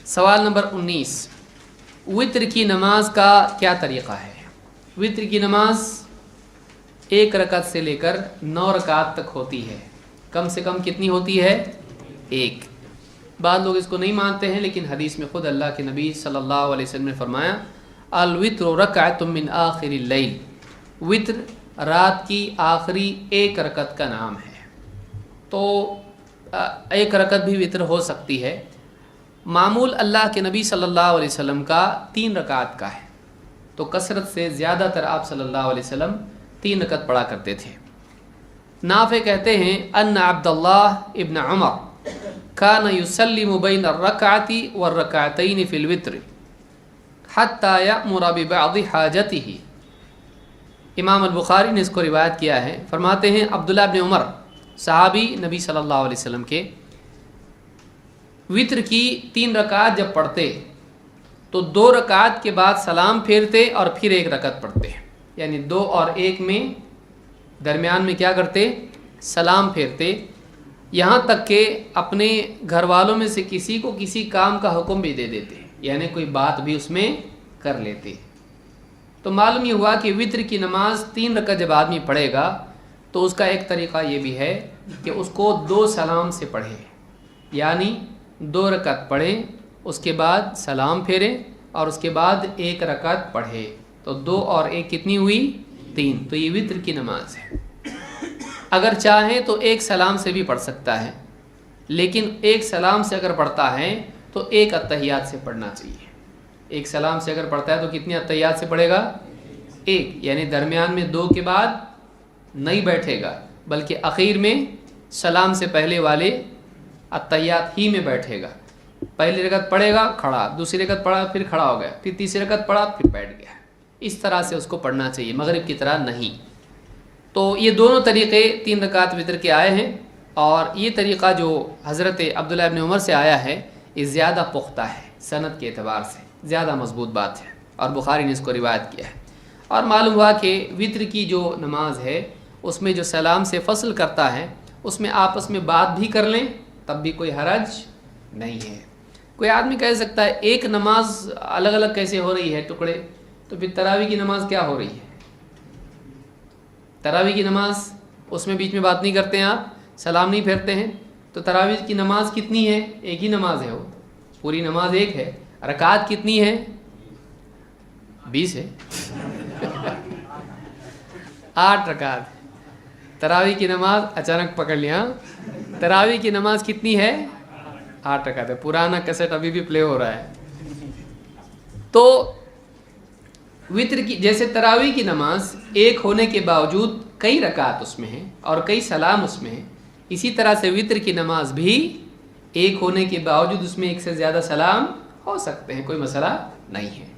सवाल नंबर 19, वित्र की नमाज का क्या तरीक़ा है। वित्र की नमाज 1 रकात से लेकर 9 रकात तक होती है। कम से कम कितनी होती है? 1। बाद लोग इसको नहीं मानते हैं, लेकिन हदीस में ख़ुद अल्लाह के नबी सल्लल्लाहु अलैहि वसल्लम ने फरमाया, अल वित्र रकअतुम मिन आखिरिल लैल, वित्र रात की आखिरी 1 रकत का नाम है। तो 1 रकत भी वित्र हो सकती है। मामूल अल्लाह के नबी सल्लल्लाहु अलैहि वसल्लम का 3 रकात का है, तो कसरत से ज़्यादातर आप सल्लल्लाहु अलैहि वसल्लम 3 रकत पढ़ा करते थे। नाफ़े कहते हैं अन्ना अब्दुल्लाह इब्न उमर कान युसल्लिमु बैन अर्रकअति वर्रकअतैन फिल वित्र हत्ता यअमुर बिबअदि हाजतिही। इमाम अल-बुखारी ने इसको रिवायत किया है। फरमाते हैं अब्दुल्लाह इब्न उमर सहाबी नबी सल्लल्लाहु अलैहि वसल्लम के, वित्र की 3 रकात जब पढ़ते तो 2 रकात के बाद सलाम फेरते और फिर 1 रकात पढ़ते, यानी 2 और 1 में दरमियान में क्या करते? सलाम फेरते। यहाँ तक कि अपने घर वालों में से किसी को किसी काम का हुक्म भी दे देते, यानी कोई बात भी उसमें कर लेते। तो मालूम ये हुआ कि वित्र की नमाज 3 रकात जब आदमी पढ़ेगा तो उसका एक तरीक़ा ये भी है कि उसको 2 सलाम से पढ़े, यानी 2 रकात पढ़ें, उसके बाद सलाम फेरें और उसके बाद 1 रकात पढ़े। तो 2 और 1 कितनी हुई? 3। तो ये वित्र की नमाज है। अगर चाहें तो 1 सलाम से भी पढ़ सकता है, लेकिन 1 सलाम से अगर पढ़ता है तो 1 अत्तहियात से पढ़ना चाहिए। 1 सलाम से अगर पढ़ता है तो कितनी अत्तहियात से पढ़ेगा? 1, यानी दरमियान में 2 के बाद नहीं बैठेगा, बल्कि आखिर में सलाम से पहले वाले अत्तहियात ही में बैठेगा। पहली रकत पढ़ेगा, खड़ा, दूसरी रकत पढ़ा, फिर खड़ा हो गया, फिर तीसरी रकत पढ़ा, फिर बैठ गया। इस तरह से उसको पढ़ना चाहिए, मगरिब की तरह नहीं। तो ये दोनों तरीक़े 3 रकात वित्र के आए हैं, और ये तरीक़ा जो हज़रत अब्दुल्लाह इब्न उमर से आया है ये ज़्यादा पुख्ता है, सनद के एतबार से ज़्यादा मजबूत बात है, और बुखारी ने इसको रिवायत किया है। और मालूम हुआ कि वित्र की जो नमाज है उसमें जो सलाम से फ़स्ल करता है उसमें आपस में बात भी कर लें तब भी कोई हरज नहीं है। कोई आदमी कह सकता है एक नमाज अलग अलग कैसे हो रही है टुकड़े, तो फिर तरावी की नमाज क्या हो रही है? तरावी की नमाज उसमें बीच में बात नहीं करते हैं, आप सलाम नहीं फेरते हैं, तो तरावी की नमाज कितनी है? एक ही नमाज है, वो पूरी नमाज एक है। रकात कितनी है? 20 है। 8 रकात। तरावी की नमाज अचानक पकड़ लिया, तरावी की नमाज कितनी है? 8 रकात है। पुराना कैसेट अभी भी प्ले हो रहा है। तो वित्र की जैसे तरावी की नमाज एक होने के बावजूद कई रकात उसमें हैं और कई सलाम उसमें हैं, इसी तरह से वित्र की नमाज भी एक होने के बावजूद उसमें एक से ज़्यादा सलाम हो सकते हैं, कोई मसला नहीं है।